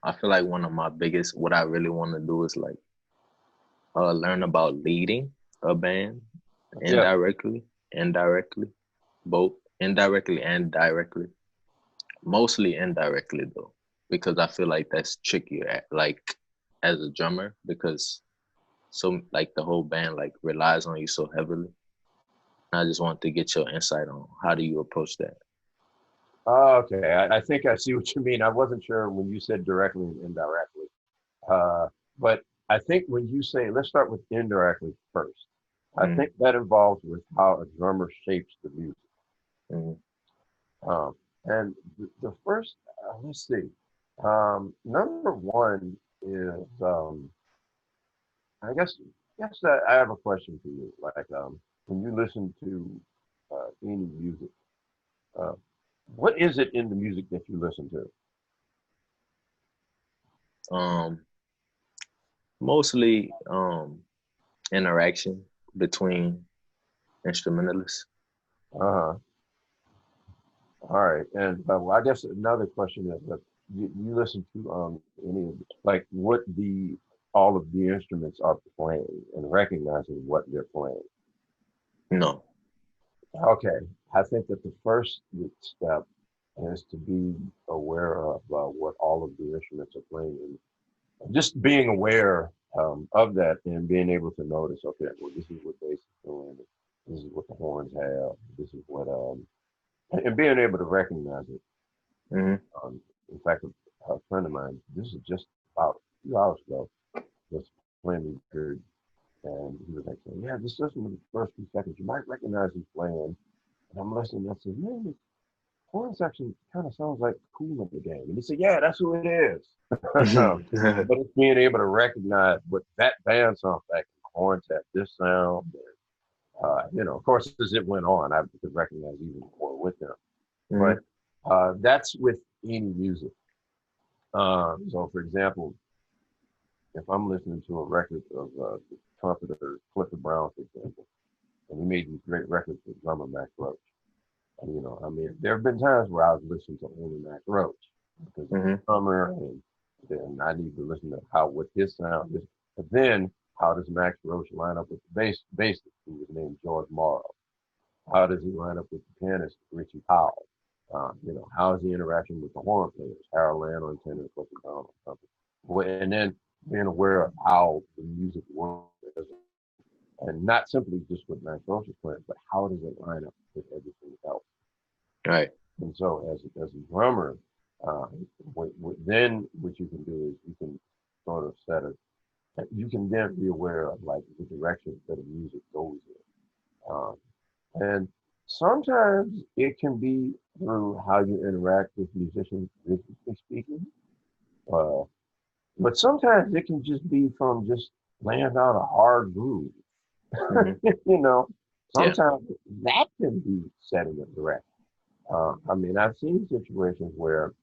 I feel like one of my biggest, what I really want to do is like learn about leading a band Yeah. indirectly, both indirectly and directly. Mostly indirectly though, because I feel like that's trickier like as a drummer because so like the whole band like relies on you so heavily. I just want to get your insight on how do you approach that. Okay, I think I see what you mean. I wasn't sure when you said directly and indirectly. Uh, but I think when you say, let's start with indirectly first. I Mm, think that involves with how a drummer shapes the music. mm, Um, and the first, let's see, number one is, I guess that I have a question for you. Like, when you listen to any music, uh, what is it in the music that you listen to? um, mostly interaction between instrumentalists. Uh-huh. All right. And well, I guess another question is that you listen to any of like what the all of the instruments are playing and recognizing what they're playing. No. Okay. I think that the first step is to be aware of what all of the instruments are playing and just being aware of that and being able to notice, okay, well, this is what bass is doing, this is what the horns have, this is what and being able to recognize it. Mm-hmm. In fact, a friend of mine, this is just about 2 hours ago, was playing the record, and he was like, saying, "Yeah, just listen to the first few seconds. You might recognize he's playing." And I'm listening. And I said, "Man, this horn section kind of sounds like Cool in the Game." And he said, "Yeah, that's who it is." But it's being able to recognize what that band sounds like. Horns have this sound. Of course, as it went on, I could recognize even more with them. But Mm-hmm. that's with any music. So, for example, if I'm listening to a record of the trumpeter Clifford Brown, for example, and he made these great records with drummer Mac Roach. And, I mean, there have been times where I was listening to only Mac Roach because he's Mm-hmm. a drummer, and then I need to listen to what his sound is. But then, how does Max Roach line up with the bassist, who was named George Morrow? How does he line up with the pianist Richie Powell? How is he interacting with the horn players, Jarrel Allen on tenor, Clifford Brown on something? Well, and then being aware of how the music works, and not simply just what Max Roach is playing, but how does it line up with everything else? Right. And so, as a drummer, then what you can do is you can sort of set a, you can then be aware of like the direction that the music goes in. And sometimes it can be through how you interact with musicians, rhythmically speaking. Uh, but sometimes it can just be from just laying out a hard groove. Mm-hmm. you know, Yeah. sometimes that can be setting a direction. I mean, I've seen situations where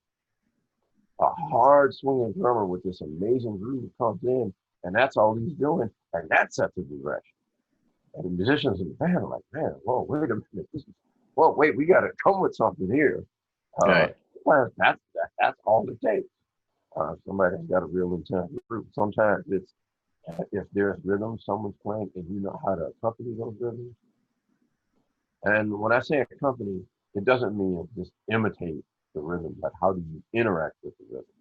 a hard swinging drummer with this amazing groove comes in, and that's all he's doing, and that sets a direction. And the musicians in the band are like, man, whoa, wait a minute, whoa, wait, we got to come with something here. Uh, Right. Sometimes that's all it takes. Somebody's got a real intense group. Sometimes it's if there's rhythm someone's playing and you know how to accompany those rhythms. And when I say accompany, it doesn't mean just imitate the rhythm, but how do you interact with the rhythm?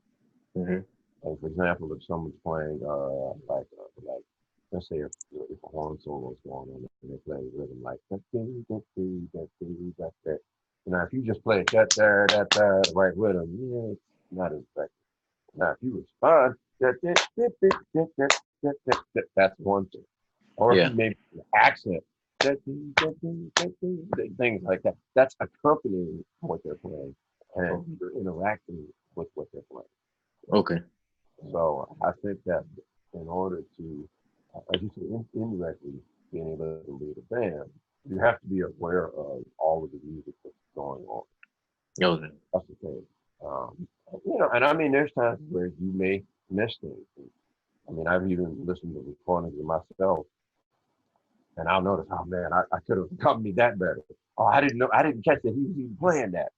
Mm-hmm. And for example, if someone's playing like let's say if a horn solo is going on and they play a rhythm like that, that. If you just play that right rhythm, yeah, it's not as effective. Now, if you respond, that's one thing. Or if Yeah. you maybe accent, things like that. That's accompanying what they're playing, and you're interacting with what they're playing. Okay. So I think that in order to, as you say, indirectly being able to lead a band, you have to be aware of all of the music that's going on. Okay. That's the thing. Um, and I mean, there's times where you may miss things. I mean, I've even listened to recordings of myself, and I'll notice, oh man, I could have accompanied that better. Oh, I didn't catch that he was even playing that.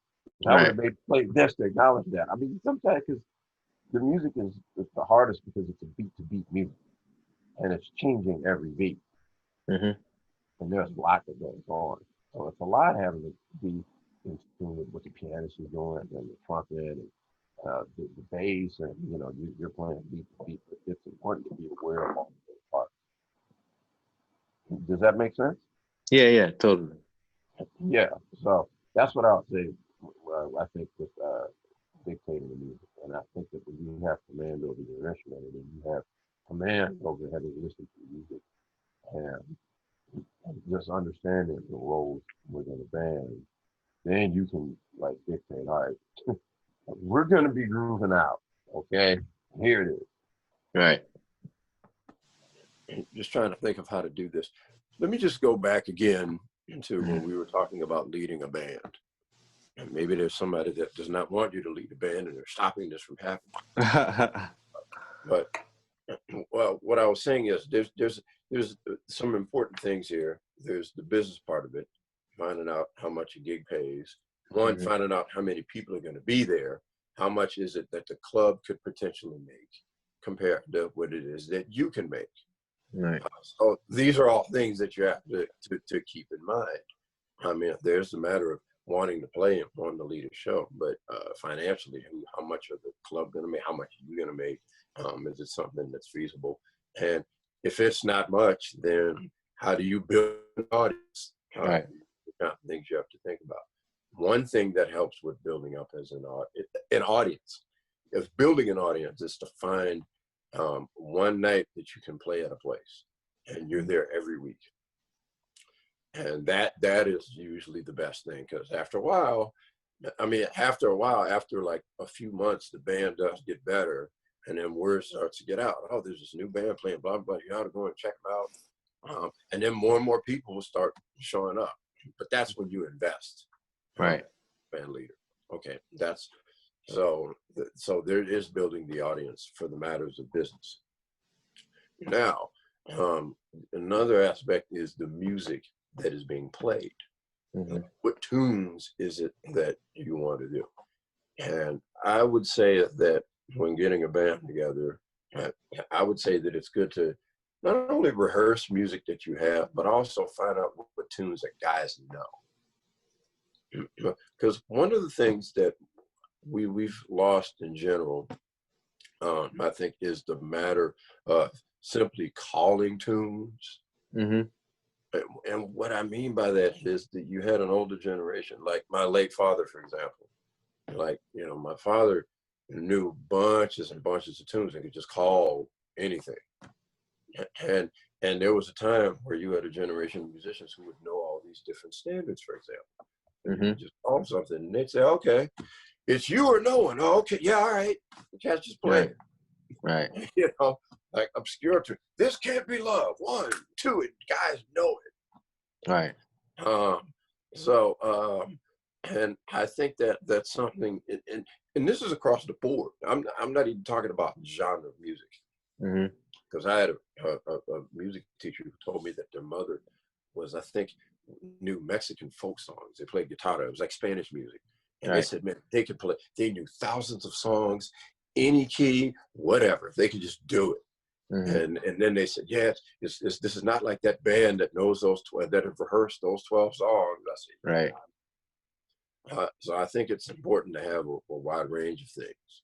I would have Right. made played this to acknowledge that. I mean, sometimes because the music is the hardest because it's a beat to beat music, and it's changing every beat, Hmm. and there's a lot that goes on. So it's a lot having to be in tune with what the pianist is doing, and the trumpet, and the bass, and you're playing beat to beat. But it's important to be aware of all those parts. Does that make sense? Yeah, yeah, totally. Yeah. So that's what I would say. I think with dictating the music, and I think that when you have command over your instrument, and then you have command over having listened to music, and just understanding the roles within a band, then you can like dictate. All right, we're going to be grooving out. Okay, here it Right. Just trying to think of how to do this. Let me just go back again to when we were talking about leading a band. And maybe there's somebody that does not want you to lead a band and they're stopping this from happening. But well, what I was saying is there's some important things here. There's the business part of it, finding out how much a gig pays. One, Mhm. finding out how many people are going to be there. How much is it that the club could potentially make compared to what it is that you can make? Right. So these are all things that you have to keep in mind. I mean, there's a matter of wanting to play and wanting to lead a show, but financially, how much are the club going to make? How much are you going to make? Is it something that's feasible? And if it's not much, then how do you build an audience? Right. The kind of things you have to think about. One thing that helps with building up as an audience, is building an audience is to find one night that you can play at a place, and you're there every week. And that is usually the best thing, because after a while, after like a few months, the band does get better, and then word starts to get out. Oh, there's this new band playing, blah, blah, you ought to go and check them out. And then more and more people will start showing up. But that's when you invest. Right. Band leader. Okay, so there is building the audience for the matters of business. Now, another aspect is the music that is being played. Hmm. What tunes is it that you want to do? And I would say that when getting a band together, I would say that it's good to not only rehearse music that you have, but also find out what tunes that guys know. Because one of the things that we've lost in general, I think, is the matter of simply calling tunes. Hmm. And what I mean by that is that you had an older generation, like my late father, for example. Like, my father knew bunches and bunches of tunes and could just call anything. And there was a time where you had a generation of musicians who would know all these different standards, for example. And you Hmm. could just call something and they'd say, okay, it's you or no one. Oh, okay, yeah, all right. The cat's just playing. Right. Like obscure tune. This can't be love. 1, 2, and guys know it. Right. And I think that that's something, and this is across the board. I'm not even talking about genre of music, Hmm. because I had a music teacher who told me that their mother was, I think, knew Mexican folk songs. They played guitar. It was like Spanish music, and they Right. said, man, they could play. They knew thousands of songs, any key, whatever. They could just do it. Hmm. And then they said, yeah, this is not like that band that knows those 12, that have rehearsed those 12 songs. I said, Right. so I think it's important to have a wide range of things.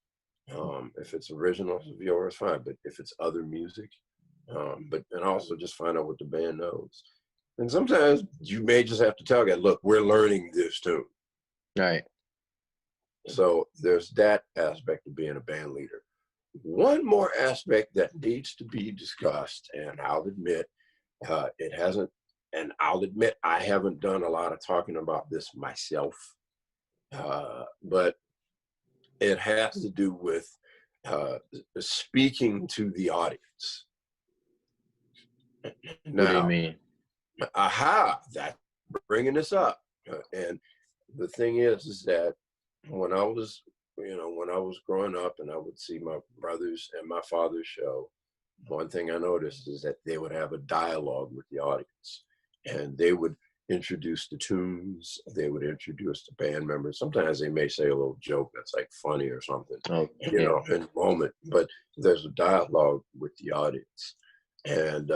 If it's original of yours, fine. But if it's other music, and also just find out what the band knows. And sometimes you may just have to tell a guy, look, we're learning this tune. Right. So there's that aspect of being a band leader. One more aspect that needs to be discussed, and I'll admit it hasn't, and I'll admit I haven't done a lot of talking about this myself, but it has to do with speaking to the audience. What do you Now, mean? that's bringing this up. And the thing is that when I was, when I was growing up and I would see my brothers and my father's show, one thing I noticed is that they would have a dialogue with the audience, and they would introduce the tunes. They would introduce the band members. Sometimes they may say a little joke that's like funny or something, Okay. you know, in the moment. But there's a dialogue with the audience, and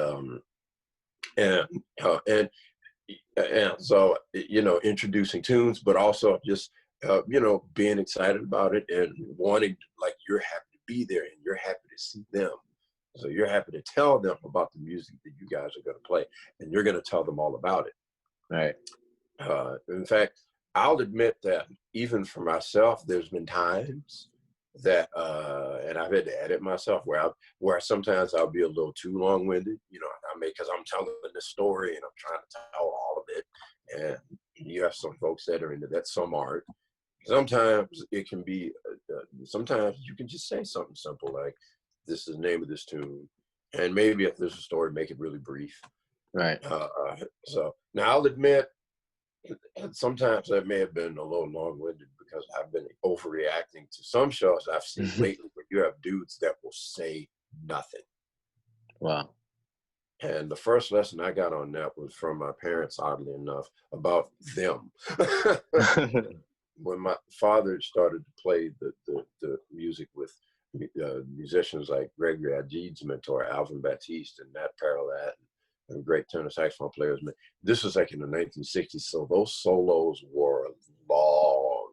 and so, you know, introducing tunes, but also just you know, being excited about it and wanting, like, you're happy to be there and you're happy to see them. So you're happy to tell them about the music that you guys are going to play, and you're going to tell them all about it. Right. In fact, I'll admit that even for myself, there's been times that, and I've had to edit myself where sometimes I'll be a little too long-winded, you know, because I'm telling this story and I'm trying to tell all of it. And you have some folks that are into that, some aren't. Sometimes it can be, sometimes you can just say something simple like, this is the name of this tune. And maybe if there's a story, make it really brief. Right. So now I'll admit, sometimes that may have been a little long-winded because I've been overreacting to some shows I've seen lately where you have dudes that will say nothing. Wow. And the first lesson I got on that was from my parents, oddly enough, about them. When my father started to play the music with musicians like Gregory Agid's mentor, Alvin Batiste, and Nat Paralat, and great tenor saxophone players. This was like in the 1960s, so those solos were long,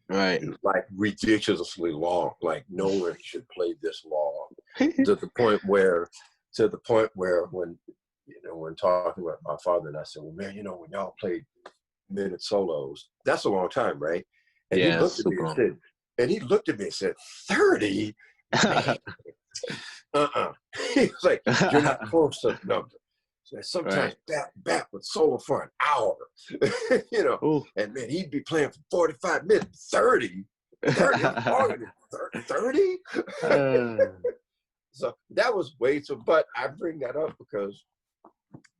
right, like ridiculously long. Like no one should play this long. to the point where when, you know, when talking with my father, and I said, well, man, you know, when y'all played minute solos, that's a long time, right? And yeah, he looked at me and said, 30? He was like, you're not close to the number. So sometimes back with solo for an hour, you know. Ooh. And man, he'd be playing for 45 minutes, 30 longer than 30. So that was way too, but I bring that up because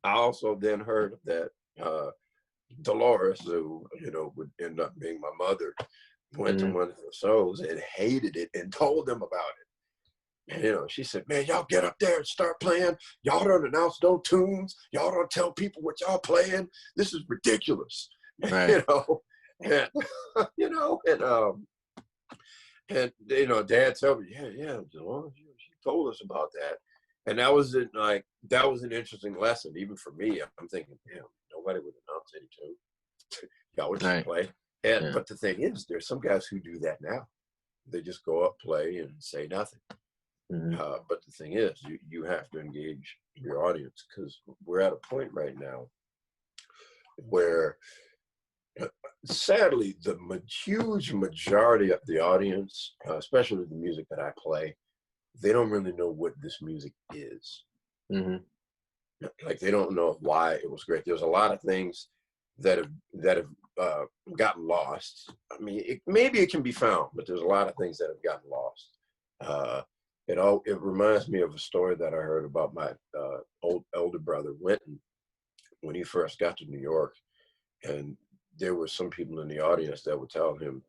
I also then heard that Dolores, who, you know, would end up being my mother, went to one of the shows and hated it and told them about it. And, you know, she said, man, y'all get up there and start playing. Y'all don't announce no tunes. Y'all don't tell people what y'all playing. This is ridiculous. Right. You know, and, you know, and, you know, Dad told me, yeah, Dolores, she told us about that. And that was an interesting lesson, even for me. I'm thinking, damn, nobody would announce any tune. Y'all would just play. And but the thing is, there's some guys who do that now. They just go up, play, and say nothing. But the thing is, you have to engage your audience, because we're at a point right now where, sadly, the huge majority of the audience, especially the music that I play, they don't really know what this music is. Like, they don't know why it was great. There's a lot of things that have gotten lost. I mean, maybe it can be found, but there's a lot of things that have gotten lost. It reminds me of a story that I heard about my older brother, Wynton, when he first got to New York. And there were some people in the audience that would tell him,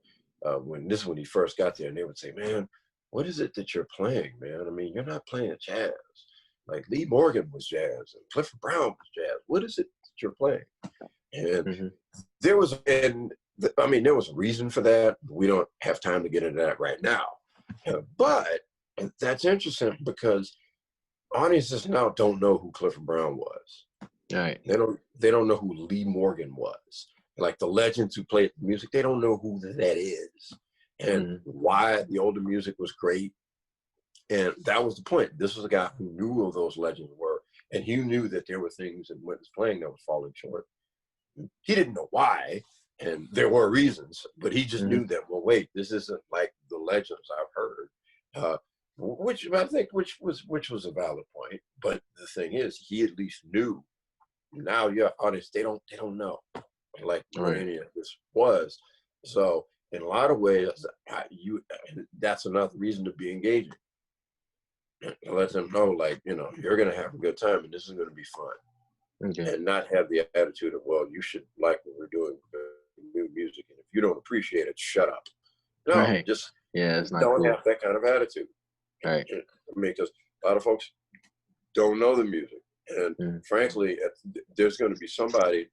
when he first got there, and they would say, man, what is it that you're playing, man? I mean, you're not playing jazz. Like Lee Morgan was jazz and Clifford Brown was jazz. What is it that you're playing? And there was a reason for that. We don't have time to get into that right now. But that's interesting because audiences now don't know who Clifford Brown was. Right. They don't know who Lee Morgan was. Like the legends who played the music, they don't know who that is and why the older music was great. And that was the point. This was a guy who knew who those legends were, and he knew that there were things in what was playing that was falling short. He didn't know why, and there were reasons, but he just knew that, well, wait, this isn't like the legends I've heard. Which was a valid point. But the thing is, he at least knew. Now your audience, they don't know like what any of this was. So in a lot of ways, that's another reason to be engaging. Let them know, like, you know, you're gonna have a good time and this is gonna be fun. And not have the attitude of, well, you should like what we're doing with new music, and if you don't appreciate it, shut up. No, just it's not don't cool. have that kind of attitude. Right. I mean, because a lot of folks don't know the music, and frankly, there's going to be somebody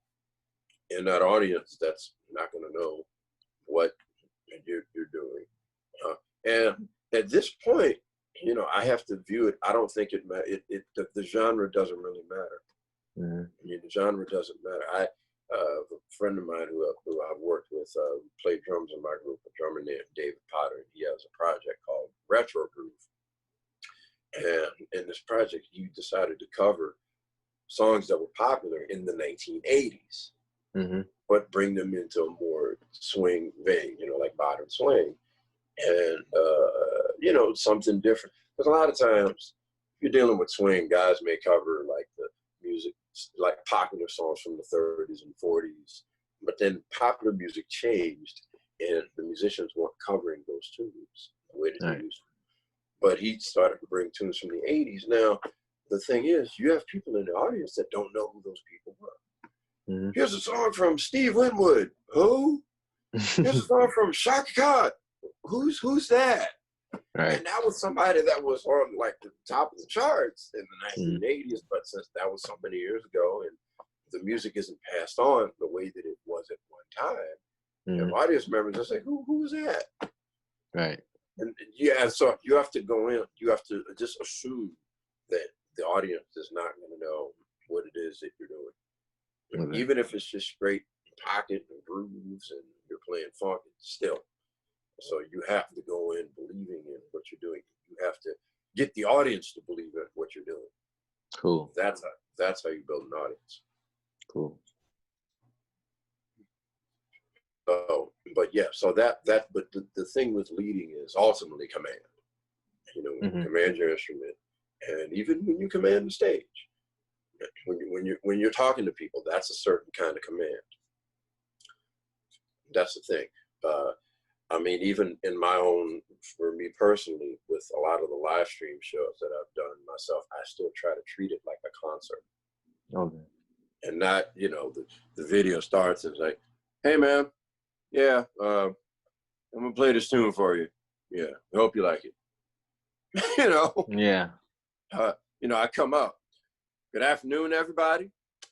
in that audience that's not going to know what you're doing. And at this point, you know, I have to view it. I don't think the genre doesn't really matter. Mm-hmm. I mean, the genre doesn't matter. A friend of mine who I've worked with played drums in my group, a drummer named David Potter. He has a project called Retro Groove. And in this project, he decided to cover songs that were popular in the 1980s, mm-hmm. but bring them into a more swing vein, you know, like modern swing. And, you know, something different. Because a lot of times, if you're dealing with swing, guys may cover like the music, like popular songs from the 30s and 40s. But then popular music changed, and the musicians weren't covering those tunes the way that they used to. But he started to bring tunes from the 80s. Now, the thing is, you have people in the audience that don't know who those people were. Mm-hmm. Here's a song from Steve Winwood. Who? Here's a song from Shaka Khan. Who's that? Right. And that was somebody that was on like the top of the charts in the 1980s, but since that was so many years ago and the music isn't passed on the way that it was at one time, and audience members are saying, who was that? Right. And yeah, so you have to go in, you have to just assume that the audience is not going to know what it is that you're doing. Mm-hmm. Even if it's just straight pocket and grooves and you're playing funk, still. So you have to go in believing in what you're doing. You have to get the audience to believe in what you're doing. Cool. That's how you build an audience. Cool. But yeah, so but the thing with leading is ultimately command. You know, when you command your instrument, and even when you command the stage, when you're talking to people, that's a certain kind of command. That's the thing. I mean, even in my own, for me personally, with a lot of the live stream shows that I've done myself, I still try to treat it like a concert. Okay. And not, you know, the video starts and it's like, hey man, yeah, I'm gonna play this tune for you. Yeah, I hope you like it. You know? Yeah. You know, I come up. Good afternoon, everybody.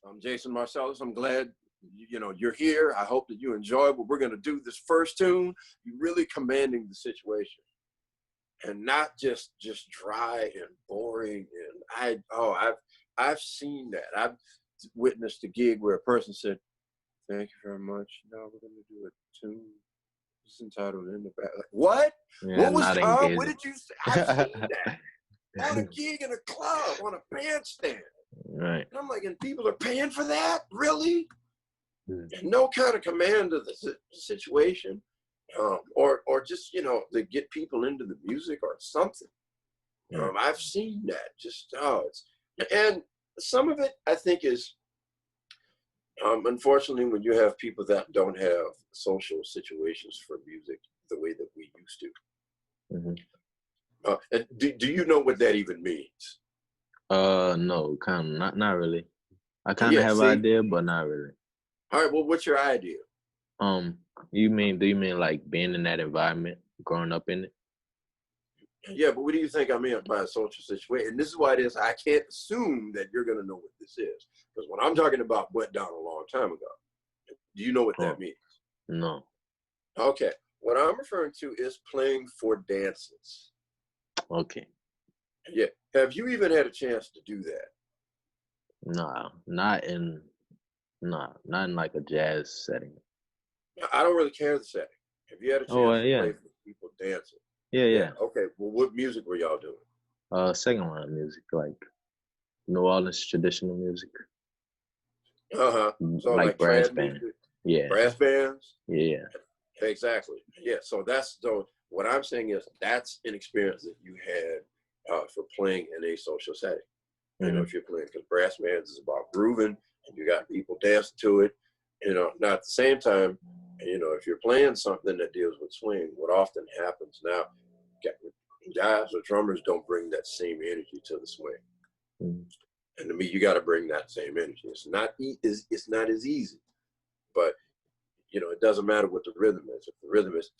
I'm Jason Marsalis. I'm glad you know you're here. I hope that you enjoy what we're gonna do this first tune. You're really commanding the situation, and not just dry and boring. And I've seen that. I've witnessed a gig where a person said, "Thank you very much. Now we're gonna do a tune. It's entitled In the Back." Like, what? Yeah, what was Tom? What did you say? I've seen that on a gig in a club, on a bandstand. Right. And I'm like, and people are paying for that? Really? And no kind of command of the situation, or just, you know, to get people into the music or something. I've seen that. And some of it I think is, unfortunately, when you have people that don't have social situations for music the way that we used to. And do you know what that even means? No, kind of not really. I kind of have an idea, but not really. All right, well, what's your idea? Do you mean like being in that environment, growing up in it? Yeah, but what do you think I mean by a social situation? And this is why it is I can't assume that you're going to know what this is. Because when I'm talking about went down a long time ago, do you know what that means? No. Okay. What I'm referring to is playing for dances. Okay. Yeah. Have you even had a chance to do that? No, not in like a jazz setting. I don't really care the setting. Have you had a chance to play for people dancing? Yeah. Okay. Well, what music were y'all doing? Second line music, like New Orleans traditional music. So like brass band. Yeah. Brass bands? Yeah. Exactly. Yeah. So what I'm saying is that's an experience that you had for playing in a social setting. You know, if you're playing, because brass bands is about grooving and you got people dancing to it, you know. Now at the same time, you know, if you're playing something that deals with swing, what often happens now, guys or drummers don't bring that same energy to the swing. And to me, you got to bring that same energy. It's not as easy, but you know, it doesn't matter what the rhythm is. If the rhythm is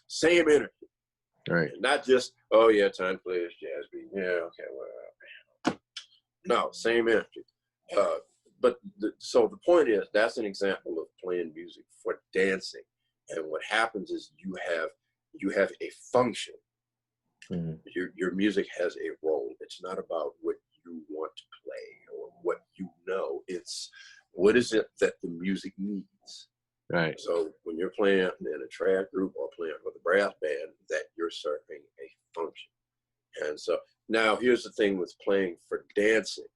same energy. Right. And not just, oh yeah, time to play this jazz beat. Yeah, okay, well, No, same energy. But so the point is, that's an example of playing music for dancing. And what happens is you have a function. Mm. Your music has a role. It's not about what you want to play or what you know. It's what is it that the music needs. Right. So when you're playing in a trad group or playing with a brass band, that you're serving a function. And so now here's the thing with playing for dancing,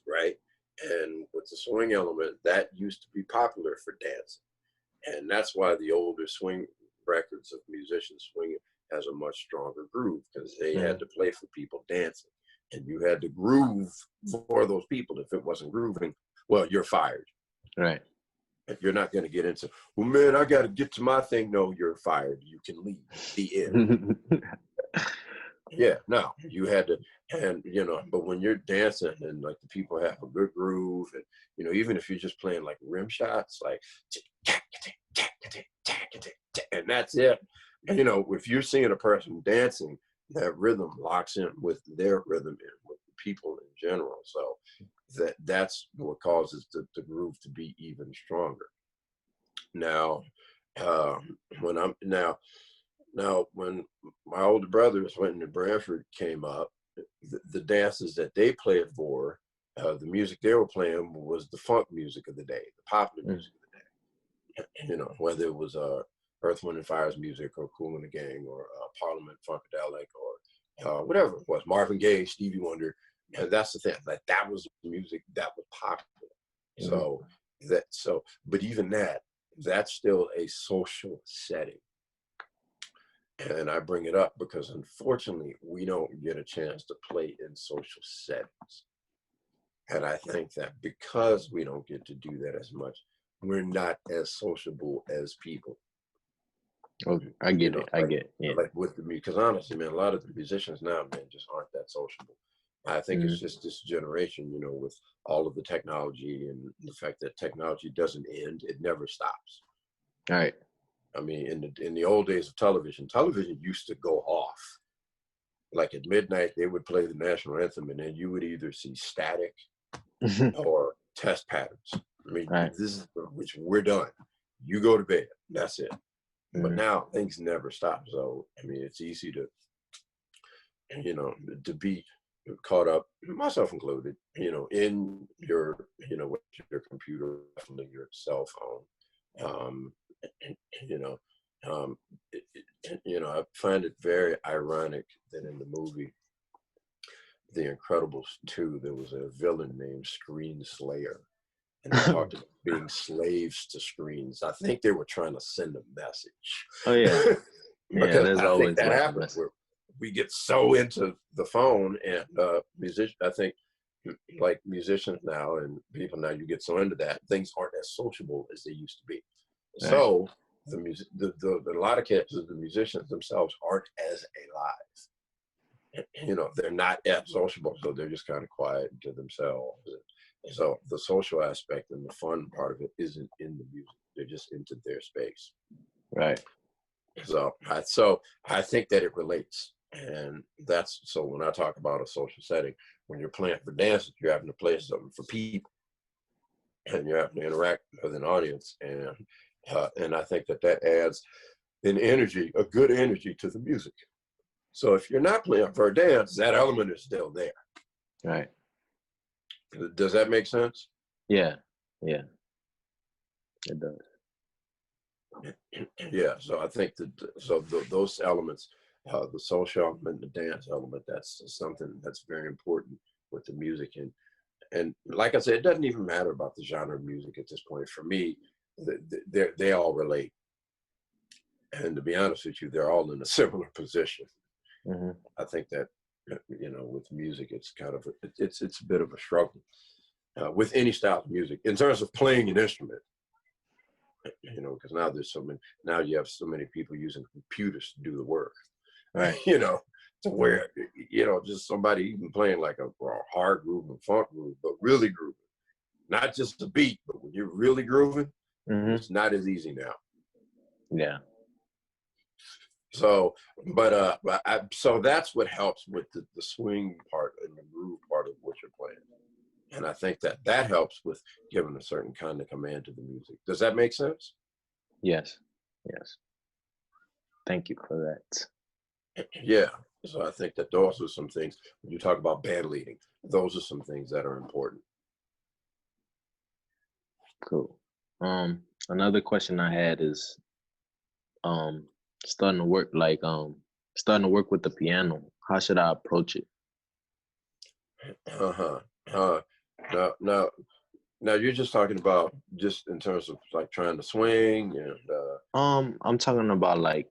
right? And with the swing element, that used to be popular for dancing. And that's why the older swing records of musicians swinging has a much stronger groove, because they had to play for people dancing. And you had to groove for those people. If it wasn't grooving, well, you're fired. Right. You're not going to get into, well, man, I got to get to my thing. No, you're fired. You can leave. The end. Yeah, no, you had to, and but when you're dancing and like the people have a good groove, and even if you're just playing like rim shots, like, and that's it. And, if you're seeing a person dancing, that rhythm locks in with their rhythm and with the people in general. So that's what causes the groove to be even stronger. Now, when my older brothers went to Branford came up, the dances that they played for, the music they were playing was the funk music of the day, the popular music of the day. Whether it was Earth, Wind and Fire's music, or Kool and the Gang, or Parliament Funkadelic, or whatever it was, Marvin Gaye, Stevie Wonder. And that's the thing, like that was music that was popular. But even that's still a social setting. And I bring it up because unfortunately, we don't get a chance to play in social settings. And I think that because we don't get to do that as much, we're not as sociable as people. Oh, I get it. I get it. Yeah. Like with the music, because honestly, man, a lot of the musicians now, man, just aren't that sociable. I think it's just this generation, with all of the technology and the fact that technology doesn't end, it never stops. All right. I mean, in the old days of television used to go off. Like at midnight, they would play the national anthem, and then you would either see static or test patterns. I mean, this is which we're done. You go to bed. That's it. But now things never stop. So I mean, it's easy to be caught up, myself included, in your with your computer, definitely your cell phone. I find it very ironic that in the movie The Incredibles 2, there was a villain named Screen Slayer, and they talked about being slaves to screens. I think they were trying to send a message. Oh yeah, because I think that happens where we get so into the phone, and I think like musicians now and people now, you get so into that, things aren't as sociable as they used to be. Right. So a lot of cases, the musicians themselves aren't as alive. They're not as sociable, so they're just kind of quiet to themselves. So the social aspect and the fun part of it isn't in the music; they're just into their space. Right. So I think that it relates, and that's so when I talk about a social setting, when you're playing for dances, you're having to play something for people, and you're having to interact with an audience, and I think that adds an energy, a good energy to the music. So if you're not playing for a dance, that element is still there. Right. Does that make sense? Yeah. Yeah. It does. Yeah. So I think those elements, the social element, the dance element, that's something that's very important with the music. And like I said, it doesn't even matter about the genre of music at this point. For me, they all relate. And to be honest with you, they're all in a similar position. I think that, with music, it's kind of, it's a bit of a struggle with any style of music in terms of playing an instrument, because now you have so many people using computers to do the work, right? To where, just somebody even playing like a hard groove and funk groove, but really grooving, not just a beat, but when you're really grooving, it's not as easy now. Yeah. So, so that's what helps with the swing part and the groove part of what you're playing. And I think that helps with giving a certain kind of command to the music. Does that make sense? Yes. Thank you for that. Yeah. So I think that those are some things, when you talk about band leading, those are some things that are important. Cool. Another question I had is starting to work with the piano. How should I approach it? Now you're just talking about just in terms of like trying to swing and I'm talking about like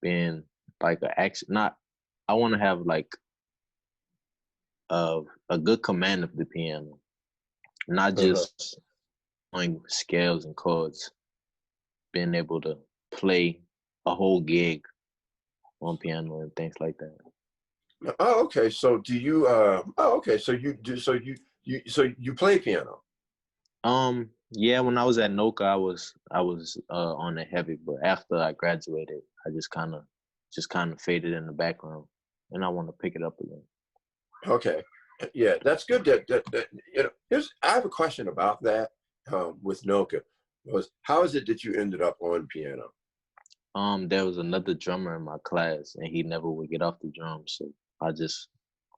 being like a action. Not, I want to have like a good command of the piano, not just knowing scales and chords. Being able to play a whole gig on piano and things like that. Oh, okay. So do you okay, so you play piano? Yeah, when I was at Noka, I was on it heavy, but after I graduated, I just kind of faded in the background, and I want to pick it up again. Okay. Yeah, that's good. That I have a question about that with Noka. How is it that you ended up on piano? There was another drummer in my class, and he never would get off the drums, so I just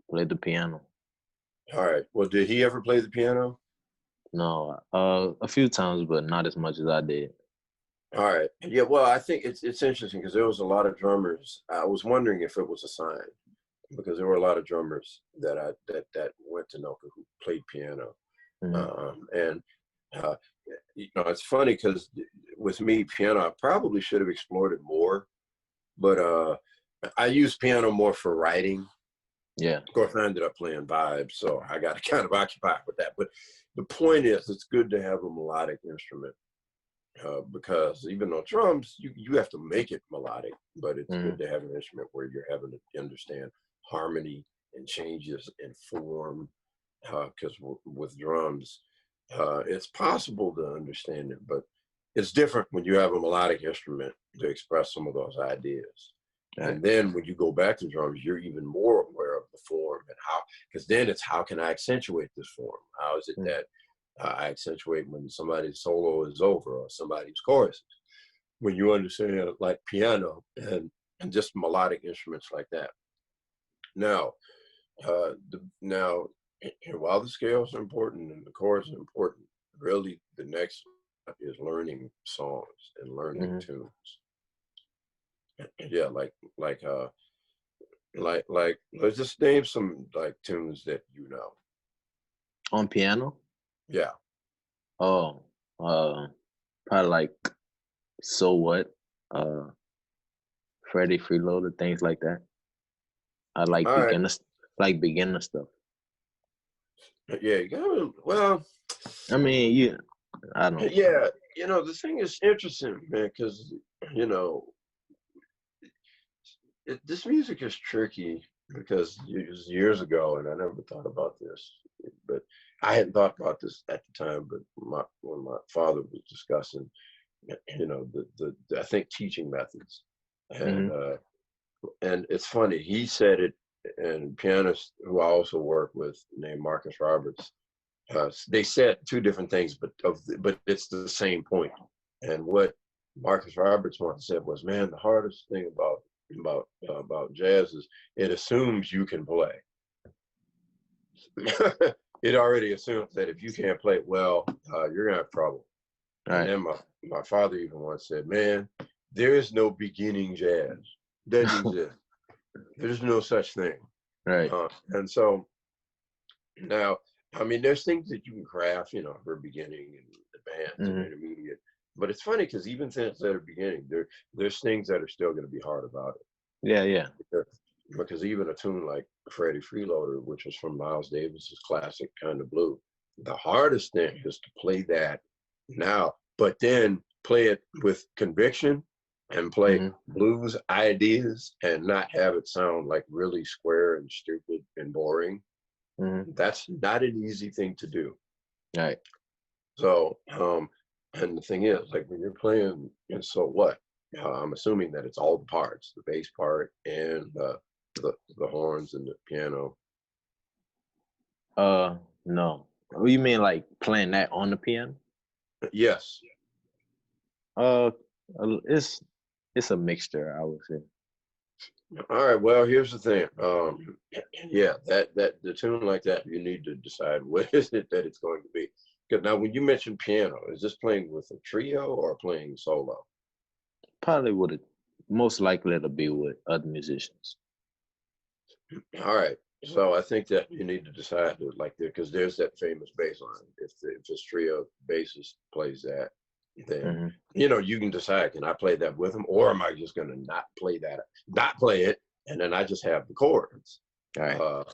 played the piano. All right. Well, did he ever play the piano? No, a few times, but not as much as I did. All right. Yeah. Well, I think it's interesting because there was a lot of drummers. I was wondering if it was a sign, because there were a lot of drummers that went to Noka who played piano, and it's funny because with me, piano, I probably should have explored it more, but I use piano more for writing. Yeah. Of course, I ended up playing vibes, so I got kind of occupied with that. But the point is, it's good to have a melodic instrument because even though drums, you have to make it melodic, but it's good to have an instrument where you're having to understand harmony and changes in form. Because with drums, it's possible to understand it, but it's different when you have a melodic instrument to express some of those ideas. Right. And then when you go back to drums, you're even more aware of the form and how, because then it's how can I accentuate this form? How is it that I accentuate when somebody's solo is over or somebody's chorus? When you understand like piano and just melodic instruments like that. Now, while the scales are important and the chords are important, really the next step is learning songs and learning tunes. Yeah, let's just name some like tunes that you know. On piano? Yeah. Oh, probably like So What, Freddie Freeloader, things like that. I like beginner stuff. Yeah, you gotta, well, I mean, I don't. Yeah, the thing is interesting, man, because this music is tricky because years ago, and I never thought about this, but I hadn't thought about this at the time. But when my father was discussing, the I think teaching methods, and it's funny, he said it, and pianist who I also work with named Marcus Roberts. They said two different things, but it's the same point. And what Marcus Roberts once said was, "Man, the hardest thing about jazz is it assumes you can play. It already assumes that if you can't play it well, you're gonna have trouble." Right. And then my father even once said, "Man, there is no beginning jazz. Doesn't exist. There's no such thing." Right. And so now, I mean, there's things that you can craft, for beginning and advanced and intermediate. But it's funny because even things that are beginning, there's things that are still going to be hard about it. Yeah. Because even a tune like Freddie Freeloader, which was from Miles Davis's classic Kind of Blue, the hardest thing is to play that now, but then play it with conviction and play blues ideas and not have it sound like really square and stupid and boring. That's not an easy thing to do. Right. So, and the thing is, like when you're playing, and So What, I'm assuming that it's all the parts, the bass part and the horns and the piano. No. What you mean, like playing that on the piano? Yes. Uh, it's a mixture, I would say. All right. Well, here's the thing. Yeah, that the tune like that, you need to decide what is it that it's going to be. Because now, when you mention piano, is this playing with a trio or playing solo? Probably would it most likely to be with other musicians. All right. So I think that you need to decide like there, because there's that famous bass line. If this trio bassist plays that, then you can decide, can I play that with them, or am I just going to not play it, and then I just have the chords. All right.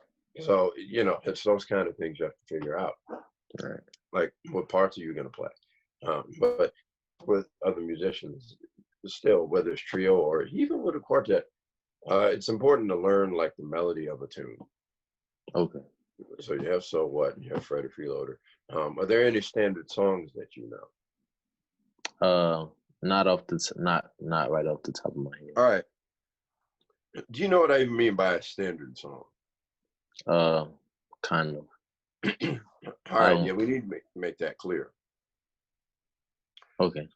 So it's those kind of things you have to figure out. All right. Like, what parts are you going to play? But with other musicians, still, whether it's trio or even with a quartet, it's important to learn like the melody of a tune. Okay. So you have So What, and you have Freddie Freeloader. Are there any standard songs that you know? Not right off the top of my head. All right. Do you know what I even mean by a standard song? Kind of. All right. Yeah, we need to make that clear. Okay.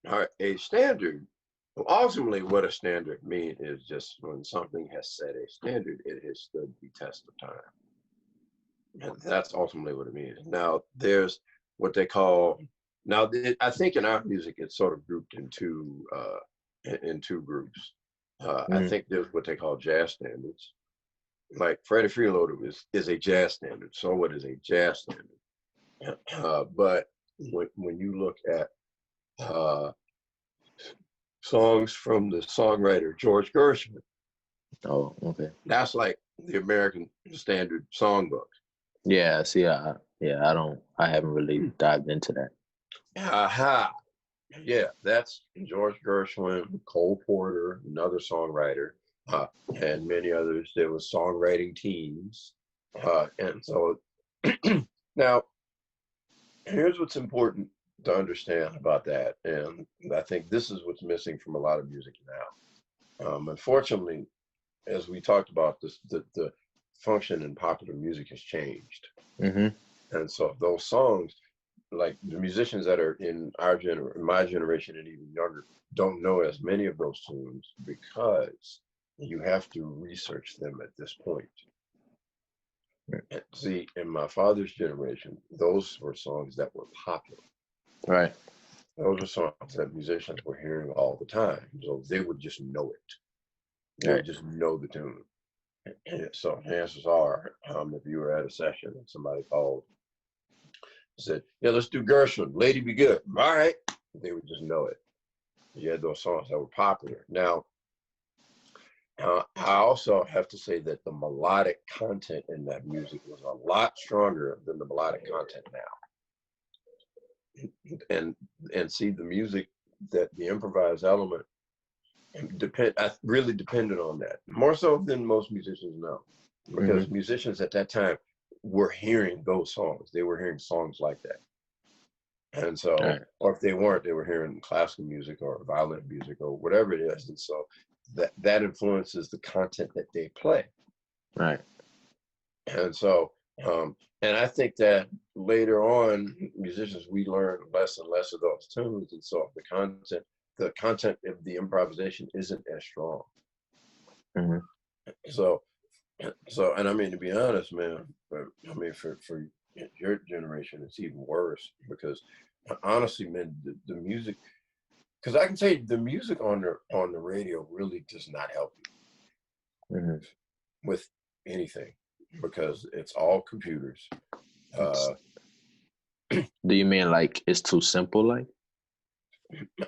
All right. A standard. Well, ultimately, what a standard means is just when something has set a standard, it has stood the test of time. And that's ultimately what it means. Now, there's what they call, I think in our music, it's sort of grouped in two groups. I think there's what they call jazz standards. Like Freddie Freeloader is a jazz standard. So What is a jazz standard. But when you look at songs from the songwriter George Gershwin. Oh, okay. That's like the American Standard Songbook. Yeah. See, I haven't really dived into that. Aha. Yeah, that's George Gershwin, Cole Porter, another songwriter, and many others. There was songwriting teams, and so now here's what's important to understand about that, and I think this is what's missing from a lot of music now. Unfortunately, as we talked about, the function in popular music has changed, and so those songs, like the musicians that are in my generation and even younger, don't know as many of those tunes because you have to research them at this point. See, in my father's generation, those were songs that were popular. Right. Those are songs that musicians were hearing all the time. So they would just know it. They would just know the tune. And so chances are, if you were at a session and somebody called, said, yeah, let's do Gershwin, Lady Be Good. All right. They would just know it. You had those songs that were popular. Now, I also have to say that the melodic content in that music was a lot stronger than the melodic content now. And see, the music, that the improvised element really depended on that, more so than most musicians know, because musicians at that time were hearing those songs. They were hearing songs like that. And so, or if they weren't, they were hearing classical music or violin music or whatever it is. And so that influences the content that they play. Right. And so, and I think that later on, musicians, we learn less and less of those tunes. And so the content of the improvisation isn't as strong. So, and I mean, to be honest, man, I mean, for your generation, it's even worse because honestly, man, the music, because I can tell you the music on the radio really does not help you with anything because it's all computers. Do you mean like it's too simple? Like,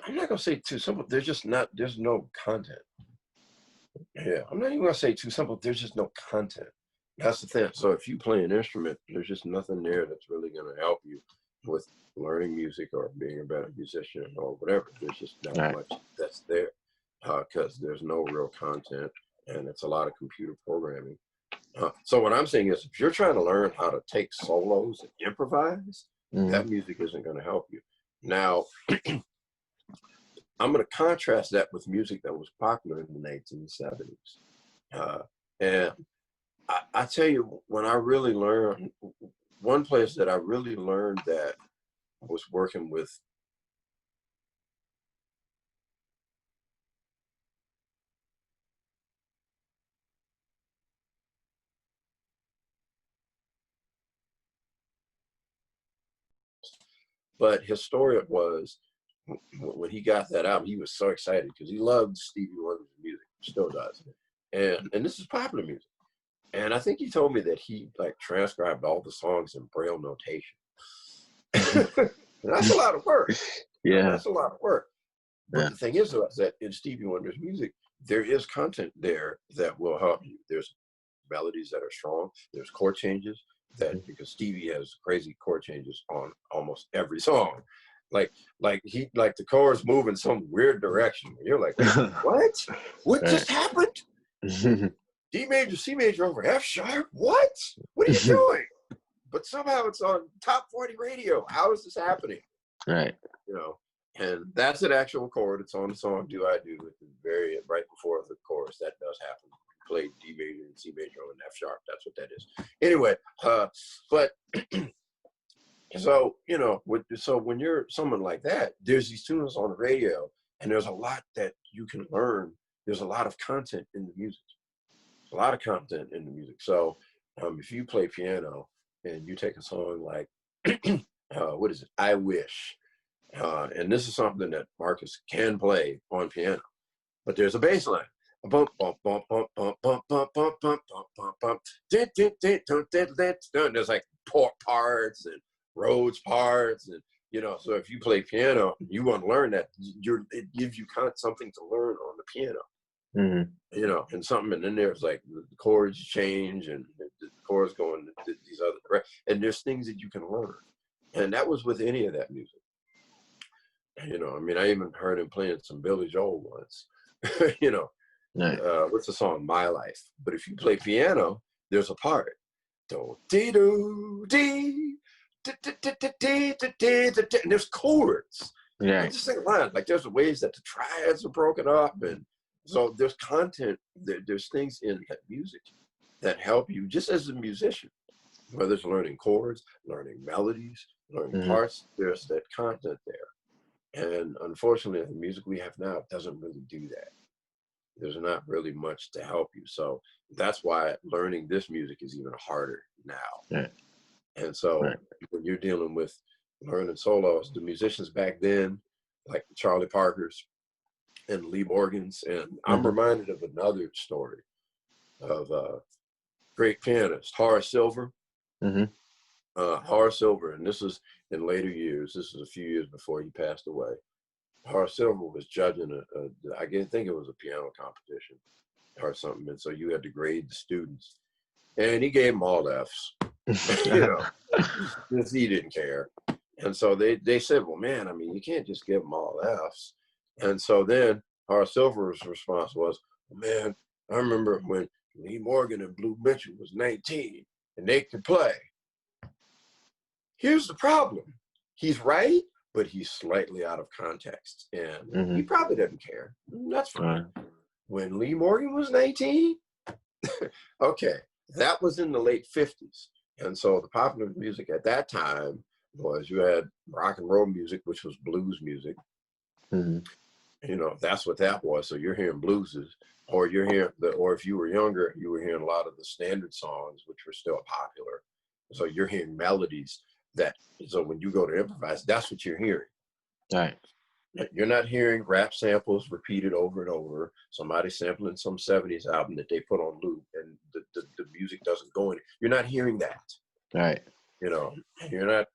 I'm not gonna say too simple. There's no content. Yeah, I'm not even gonna say too simple. There's just no content. That's the thing. So if you play an instrument, there's just nothing there that's really gonna help you with learning music or being a better musician or whatever. There's just not much that's there because there's no real content and it's a lot of computer programming. So what I'm saying is, if you're trying to learn how to take solos and improvise, that music isn't going to help you. Now, I'm going to contrast that with music that was popular in the 1970s. And I tell you, when I really learned, one place that I really learned that was working with but his story was when he got that album, he was so excited because he loved Stevie Wonder's music, still does. And this is popular music. And I think he told me that he like transcribed all the songs in Braille notation. That's a lot of work. Yeah. That's a lot of work. But Yeah. the thing is that in Stevie Wonder's music, there is content there that will help you. There's melodies that are strong. There's chord changes that, because Stevie has crazy chord changes on almost every song. Like the chords move in some weird direction. You're like, what? What just happened? D major, C major over F sharp? What? What are you doing? But somehow it's on top 40 radio. How is this happening? Right. You know, and that's an actual chord. It's on the song "Do I Do" at the very right before the chorus. That does happen. Play D major and C major on F sharp. That's what that is. Anyway, but so you know, so when you're someone like that, there's these tunes on the radio, and there's a lot that you can learn. There's a lot of content in the music. A lot of content in the music. So if you play piano and you take a song like, what is it? I Wish. And this is something that Marcus can play on piano, but there's a bass line. Bump, bump, bump, bump, bump, bump, bump, bump, bump, bump, bump, bump. There's like parts and Rhodes parts. And, you know, so if you play piano, you want to learn that, it gives you kind of something to learn on the piano. Mm-hmm. You know, and something, and then there's like the chords change and the chords go in these other directions, and there's things that you can learn, and that was with any of that music. You know, I mean, I even heard him playing some Billy Joel once. You know, what's the song "My Life"? But if you play piano, there's a part, do dee do dee, and there's chords. Yeah. Just think about it. Like there's ways that the triads are broken up, and so there's content, there's things in that music that help you just as a musician, whether it's learning chords, learning melodies, learning parts, there's that content there. And unfortunately, the music we have now doesn't really do that. There's not really much to help you. So that's why learning this music is even harder now. Yeah. And so when you're dealing with learning solos, the musicians back then, like Charlie Parker's, and Lee Morgan's, and I'm reminded of another story of a great pianist, Horace Silver. Horace Silver, and this is in later years. This is a few years before he passed away. Horace Silver was judging I think it was a piano competition or something, and so you had to grade the students, and he gave them all Fs. You know, because he didn't care. And so they said, well, man, I mean, you can't just give them all Fs. And so then Horace Silver's response was, man, I remember when Lee Morgan and Blue Mitchell was 19 and they could play. Here's the problem. He's right, but he's slightly out of context. And he probably doesn't care. That's fine. When Lee Morgan was 19, okay, that was in the late 50s. And so the popular music at that time was you had rock and roll music, which was blues music. You know, that's what that was. So you're hearing blueses, or you're hearing or if you were younger, you were hearing a lot of the standard songs, which were still popular. So you're hearing melodies so when you go to improvise, that's what you're hearing. Right. You're not hearing rap samples repeated over and over. Somebody sampling some 70s album that they put on loop and the music doesn't go in. You're not hearing that. Right. You know, you're not,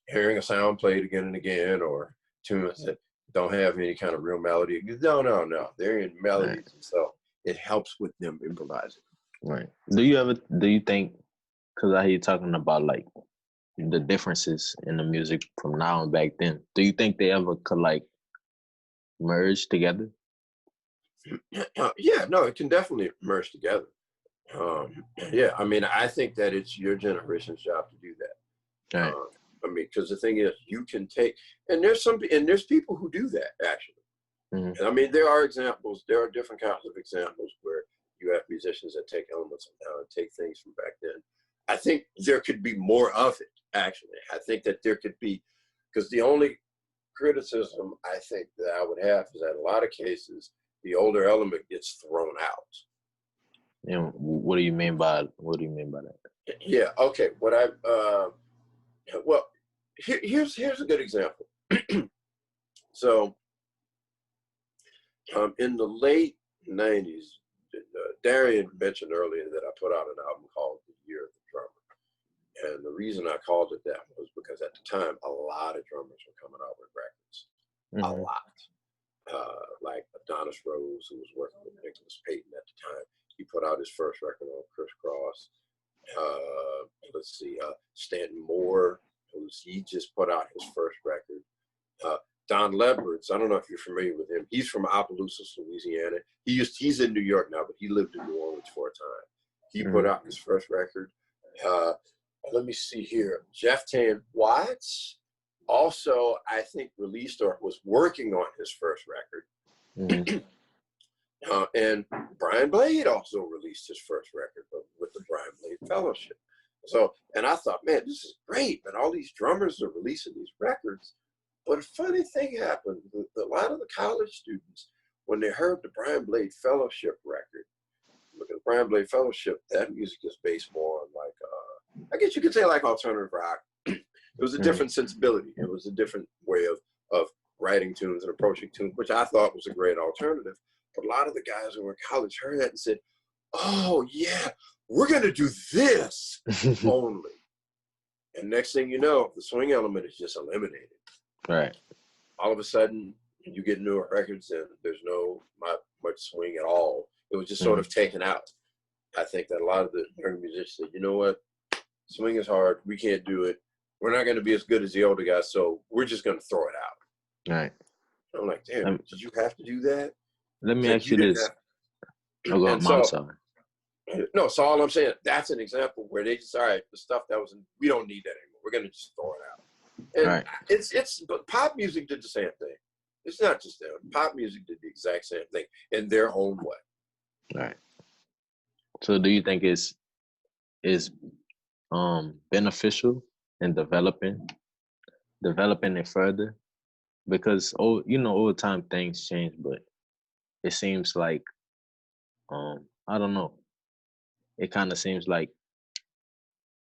hearing a sound played again and again, or tunes that don't have any kind of real melody. No. They're in melodies. Right. And so it helps with them improvising. Right. Do you think, because I hear you talking about like the differences in the music from now and back then, do you think they ever could like merge together? Yeah, no, it can definitely merge together. Yeah, I mean, I think that it's your generation's job to do that. Right. I mean, because the thing is, you can take, and there's people who do that actually. Mm-hmm. And I mean, there are different kinds of examples where you have musicians that take elements of now and take things from back then. I think there could be more of it, actually. I think that there could be, because the only criticism I think that I would have is that in a lot of cases, the older element gets thrown out. You know, what do you mean by that? Yeah, okay. Well, here's a good example. So, in the late 90s, Darrian mentioned earlier that I put out an album called The Year of the Drummer. And the reason I called it that was because at the time, a lot of drummers were coming out with records. Mm-hmm. A lot. Like Adonis Rose, who was working with Nicholas Payton at the time. He put out his first record on Crisscross. Stanton Moore, he just put out his first record. Don Leverett, I don't know if you're familiar with him. He's from Opelousas, Louisiana. He's in New York now, but he lived in New Orleans for a time. He put out his first record. Let me see here. Jeff Tan Watts also, I think, released or was working on his first record. And Brian Blade also released his first record with the Brian Blade Fellowship. So, and I thought, man, this is great, man. All these drummers are releasing these records. But a funny thing happened. A lot of the college students, when they heard the Brian Blade Fellowship record, look at the Brian Blade Fellowship, that music is based more on like, I guess you could say like alternative rock. It was a different sensibility. It was a different way of writing tunes and approaching tunes, which I thought was a great alternative. But a lot of the guys who were in college heard that and said, oh yeah, we're going to do this only. And next thing you know, the swing element is just eliminated. Right. All of a sudden, you get newer records and there's not much swing at all. It was just sort of taken out. I think that a lot of the young musicians said, you know what, swing is hard. We can't do it. We're not going to be as good as the older guys, so we're just going to throw it out. Right. I'm like, damn, did you have to do that? Let me ask you this. I'm sorry. No, so all I'm saying, that's an example where they just, all right, the stuff that was, we don't need that anymore. We're going to just throw it out. And but pop music did the same thing. It's not just them. Pop music did the exact same thing in their own way. Right. So do you think it's beneficial in developing it further? Because over time things change, but it seems like I don't know. It kind of seems like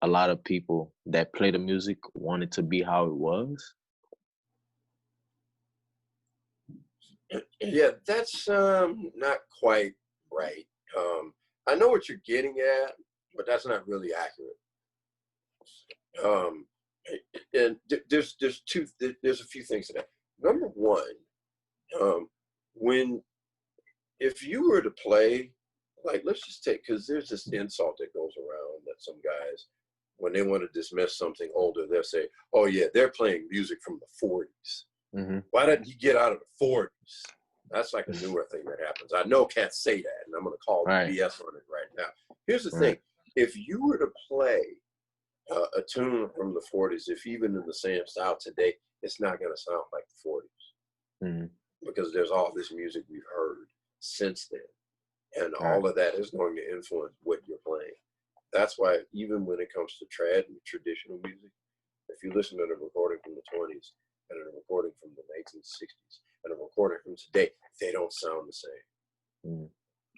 a lot of people that play the music want it to be how it was. Yeah, that's not quite right. I know what you're getting at, but that's not really accurate. And there's a few things to that. Number one, if you were to play, like, let's just take, because there's this insult that goes around that some guys, when they want to dismiss something older, they'll say, oh yeah, they're playing music from the 40s. Mm-hmm. Why didn't he get out of the 40s? That's like a newer thing that happens. I know cats say that, and I'm going to call BS on it right now. Here's the thing. If you were to play a tune from the 40s, if even in the same style today, it's not going to sound like the 40s. Mm-hmm. Because there's all this music we've heard since then. And all of that is going to influence what you're playing. That's why even when it comes to traditional music, if you listen to the recording from the 20s and a recording from the 1960s and a recording from today, they don't sound the same. Mm.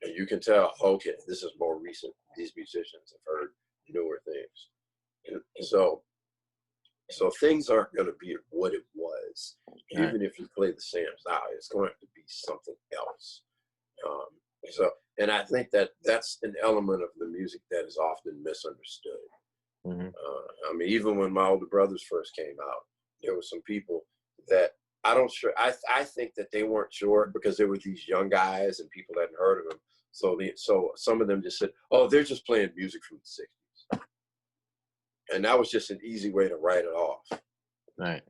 And you can tell, okay, this is more recent. These musicians have heard newer things. And so things aren't going to be what it was. Even if you play the same style, it's going to be something else. And I think that that's an element of the music that is often misunderstood. Mm-hmm. I mean, even when my older brothers first came out, there were some people that I think that they weren't sure because there were these young guys and people hadn't heard of them. So some of them just said, oh, they're just playing music from the 60s. And that was just an easy way to write it off. Right.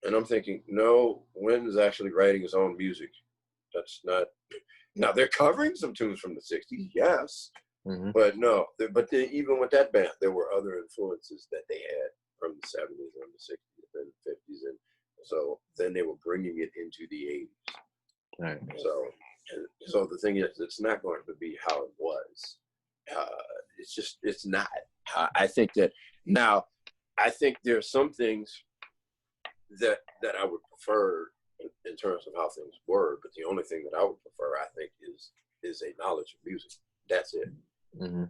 And I'm thinking, no, Wynton is actually writing his own music. That's not. Now, they're covering some tunes from the 60s, yes. Mm-hmm. But no, even with that band, there were other influences that they had from the 70s and the 60s in the 50s. And so then they were bringing it into the 80s. Right. So the thing is, it's not going to be how it was. It's not. I think that now, I think there's some things that I would prefer in terms of how things were, but the only thing that I would prefer, I think, is a knowledge of music. That's it. Mm-hmm.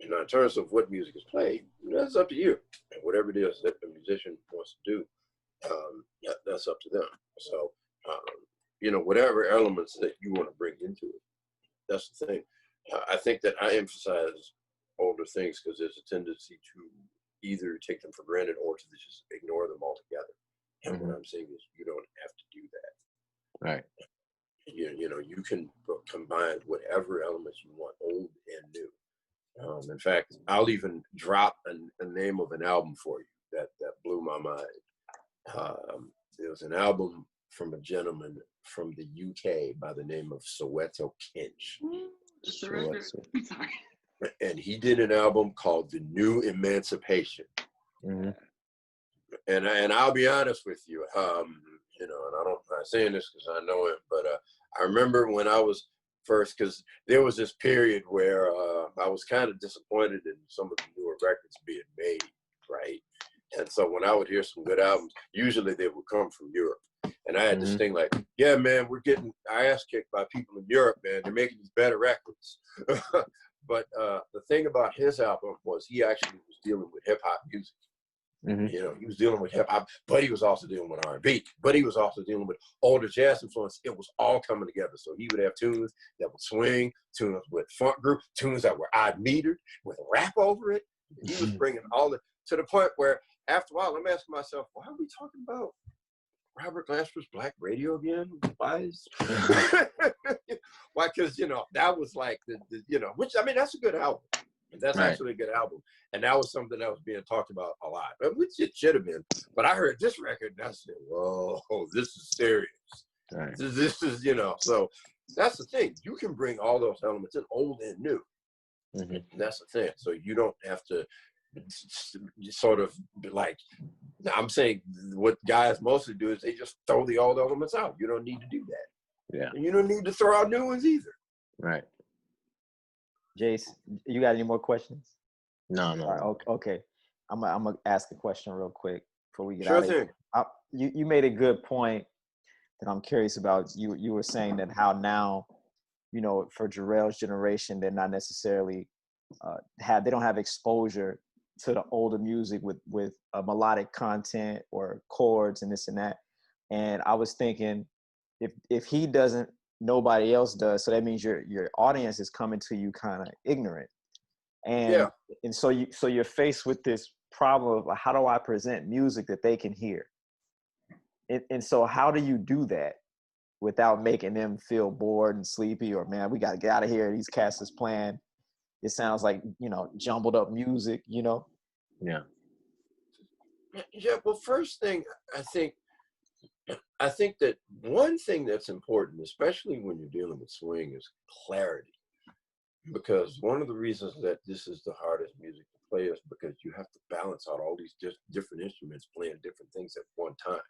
You know, in terms of what music is played, that's up to you. And whatever it is that the musician wants to do, that's up to them. So, you know, whatever elements that you want to bring into it, that's the thing. I think that I emphasize older things because there's a tendency to either take them for granted or to just ignore them altogether. And what I'm saying is you don't have to do that. Right. You know, you can combine whatever elements you want, old and new. In fact, I'll even drop a name of an album for you that blew my mind. There was an album from a gentleman from the UK by the name of Soweto Kinch. Just the record. I'm sorry. And he did an album called The New Emancipation. Mm-hmm. And I'll be honest with you, you know, and I'm not saying this because I know it, but I remember when I was first, because there was this period where I was kind of disappointed in some of the newer records being made, right? And so when I would hear some good albums, usually they would come from Europe. And I had this thing like, yeah, man, we're getting our ass kicked by people in Europe, man. They're making these better records. But the thing about his album was he actually was dealing with hip hop music. Mm-hmm. You know, he was dealing with hip hop, but he was also dealing with R&B, but he was also dealing with older jazz influence. It was all coming together. So he would have tunes that would swing, tunes with funk group, tunes that were odd metered with rap over it. He was bringing all the, to the point where after a while, I'm asking myself, why are we talking about Robert Glasper's Black Radio again? Why? Why? Because, you know, that was like the, you know, which, I mean, that's a good album. That's actually a good album. And that was something that was being talked about a lot, which it should have been. But I heard this record and I said, whoa, this is serious. Right. This is, you know, so that's the thing. You can bring all those elements in, old and new. Mm-hmm. And that's the thing. So you don't have to sort of like, I'm saying what guys mostly do is they just throw the old elements out. You don't need to do that. Yeah. And you don't need to throw out new ones either. Right. Jace, you got any more questions? No. Right, okay. I'm gonna ask a question real quick before we get Sure out of thing. here. You made a good point that I'm curious about. You were saying that how now, you know, for Jarrel's generation, they're not necessarily they don't have exposure to the older music with melodic content or chords and this and that. And I was thinking, if he doesn't, nobody else does. So that means your audience is coming to you kind of ignorant. And so you're faced with this problem of how do I present music that they can hear? And so how do you do that without making them feel bored and sleepy, or man, we got to get out of here. These cats is playing. It sounds like, you know, jumbled up music, you know? Yeah. Yeah. Well, first thing, I think that one thing that's important, especially when you're dealing with swing, is clarity. Because one of the reasons that this is the hardest music to play is because you have to balance out all these different instruments playing different things at one time.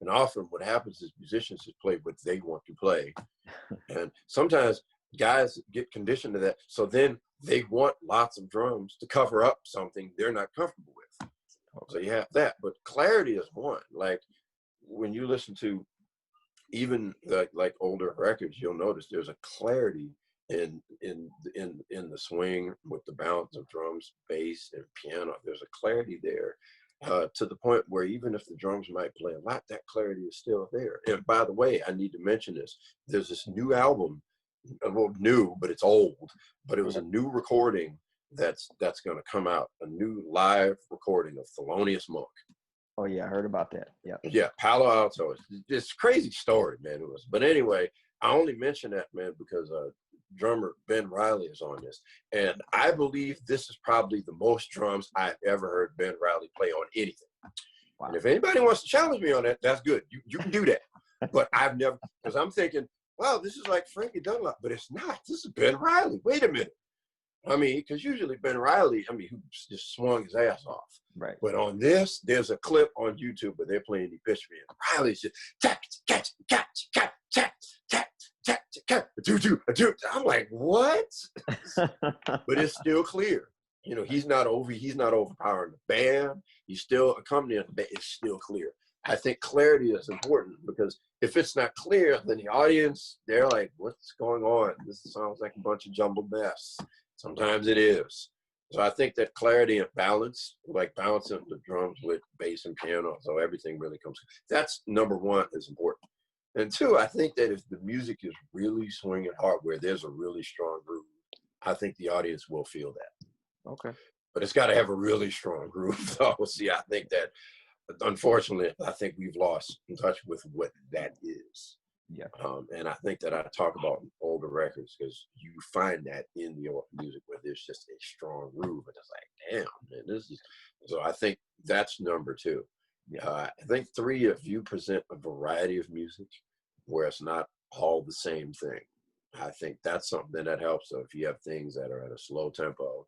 And often what happens is musicians just play what they want to play. And sometimes guys get conditioned to that. So then they want lots of drums to cover up something they're not comfortable with. So you have that. But clarity is one. Like when you listen to even like older records, you'll notice there's a clarity in the swing with the balance of drums, bass, and piano. There's a clarity there to the point where even if the drums might play a lot, that clarity is still there. And by the way, I need to mention this. There's this new album, well, new, but it's old, but it was a new recording that's going to come out, a new live recording of Thelonious Monk. Oh yeah, I heard about that. Yeah. Yeah, Palo Alto. It's a crazy story, man. It was, but anyway, I only mention that, man, because drummer Ben Riley is on this, and I believe this is probably the most drums I've ever heard Ben Riley play on anything. Wow. And if anybody wants to challenge me on that, that's good. You can do that. But I've never, because I'm thinking, wow, this is like Frankie Dunlop, but it's not. This is Ben Riley. Wait a minute. I mean, because usually Ben Riley, I mean, he just swung his ass off. Right. But on this, there's a clip on YouTube where they're playing the pitch man. Riley's just catch. I'm like, what? But it's still clear. You know, he's not overpowering the band. He's still accompanying the band. It's still clear. I think clarity is important, because if it's not clear, then the audience, they're like, what's going on? This sounds like a bunch of jumbled mess. Sometimes it is. So I think that clarity and balance, like balancing the drums with bass and piano, so everything really comes. That's number one, is important. And two, I think that if the music is really swinging hard, where there's a really strong groove, I think the audience will feel that. Okay. But it's got to have a really strong groove, though. See, I think that, unfortunately, I think we've lost in touch with what that is. Yeah. And I think that I talk about older records, because you find that in the old music where there's just a strong groove, and it's like, damn, man, this is. So I think that's number two. I think three, if you present a variety of music where it's not all the same thing, I think that's something that helps. So if you have things that are at a slow tempo,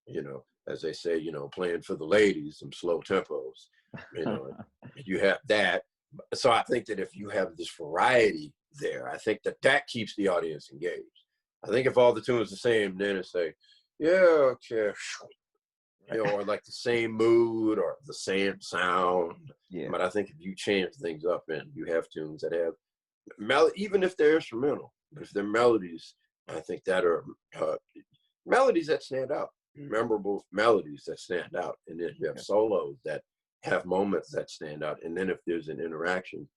you know, as they say, you know, playing for the ladies, some slow tempos, you know, you have that. So I think that if you have this variety there, I think that that keeps the audience engaged. I think if all the tunes are the same, then it's like, yeah, okay, you know, or like the same mood or the same sound. Yeah. But I think if you change things up and you have tunes that have even if they're instrumental, but if they're melodies, I think that are melodies that stand out, memorable melodies that stand out, and then you have solos that have moments that stand out, and then if there's an interaction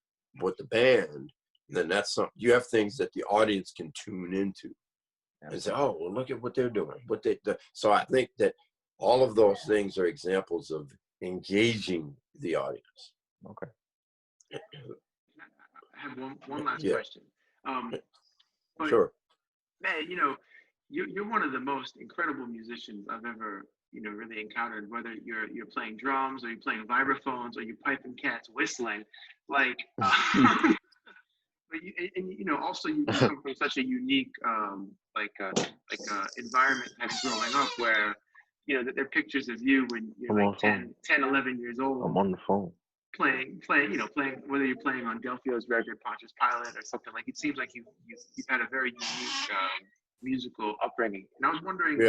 with the band, then that's something. You have things that the audience can tune into and say, "Oh, well, look at what they're doing." So I think that all of those things are examples of engaging the audience. Okay. I have one last question. But, sure. Man, you know, you're one of the most incredible musicians I've ever, you know, really encountered. Whether you're playing drums or you're playing vibraphones or you're piping cats whistling, like, but you know, also you come from such a unique environment growing up, where, you know, that there are pictures of you when you're like 10, 11 years old. I'm on the phone. Playing, whether you're playing on Delfeayo's record, Pontius Pilate, or something. Like, it seems like you've had a very unique musical upbringing. And I was wondering,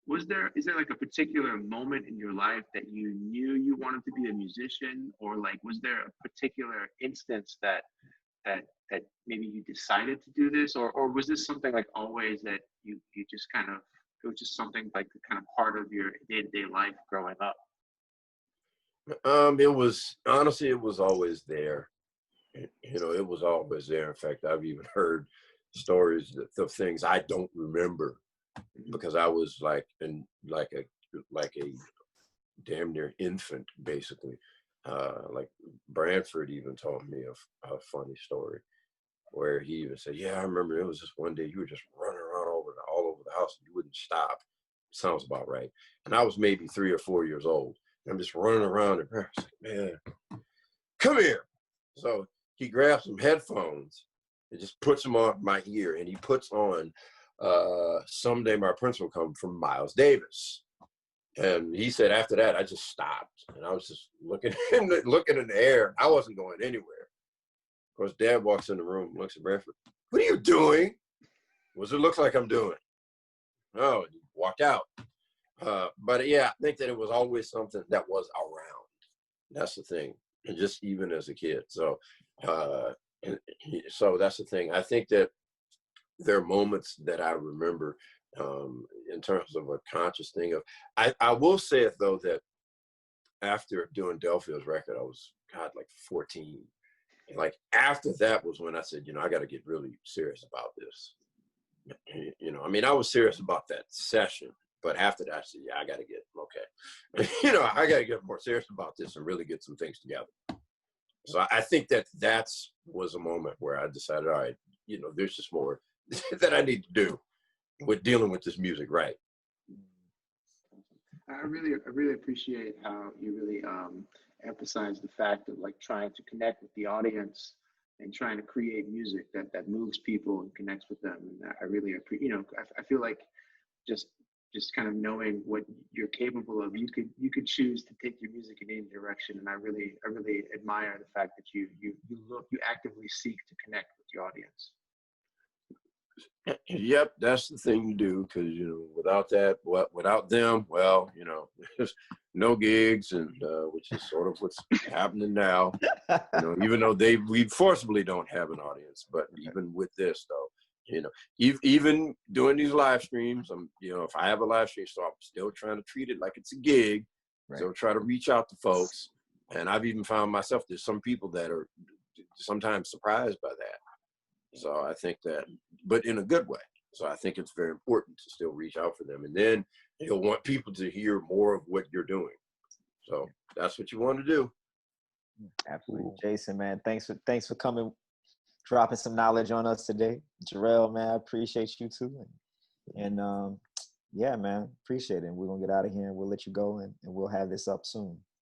is there like a particular moment in your life that you knew you wanted to be a musician, or like was there a particular instance that maybe you decided to do this, or was this something like always that you just kind of, it was just something like the kind of part of your day-to-day life growing up? It was, honestly, it was always there. You know, it was always there. In fact, I've even heard stories of things I don't remember because I was like a damn near infant, basically. Like Branford even told me a funny story where he even said, "Yeah, I remember it was just one day you were just running around all over the house and you wouldn't stop." Sounds about right. And I was maybe 3 or 4 years old. I'm just running around and I was like, "Man, come here." So he grabs some headphones and just puts them on my ear, and he puts on "Someday My Prince Will Come" from Miles Davis. And he said after that, I just stopped. And I was just looking in the air. I wasn't going anywhere. Of course, Dad walks in the room, looks at Branford. "What are you doing?" "What does it look like I'm doing?" "Oh," and he walked out. But yeah, I think that it was always something that was around. That's the thing. And just even as a kid. So that's the thing. I think that there are moments that I remember in terms of a conscious thing of, I will say it though, that after doing Delfeayo's record, I was, like 14. And like after that was when I said, you know, I got to get really serious about this. You know, I mean, I was serious about that session, but after that, I said, yeah, I got to get, okay. You know, I got to get more serious about this and really get some things together. So I think that was a moment where I decided, all right, you know, there's just more that I need to do with dealing with this music, right? I really appreciate how you really emphasize the fact of like trying to connect with the audience and trying to create music that moves people and connects with them. And I really appreciate, I feel like just kind of knowing what you're capable of, you could choose to take your music in any direction. And I really admire the fact that you actively seek to connect with your audience. Yep, that's the thing to do, because without that, without them, well, there's no gigs, and which is sort of what's happening now. Even though we forcibly don't have an audience, but even with this though, even doing these live streams, if I have a live stream, so I'm still trying to treat it like it's a gig. Right. So try to reach out to folks, and I've even found myself, there's some people that are sometimes surprised by that. So I think that, but in a good way. So I think it's very important to still reach out for them. And then you'll want people to hear more of what you're doing. So that's what you want to do. Absolutely. Jason, man, thanks for coming, dropping some knowledge on us today. Jarrel, man, I appreciate you too. And yeah, man, appreciate it. We're going to get out of here and we'll let you go, and we'll have this up soon.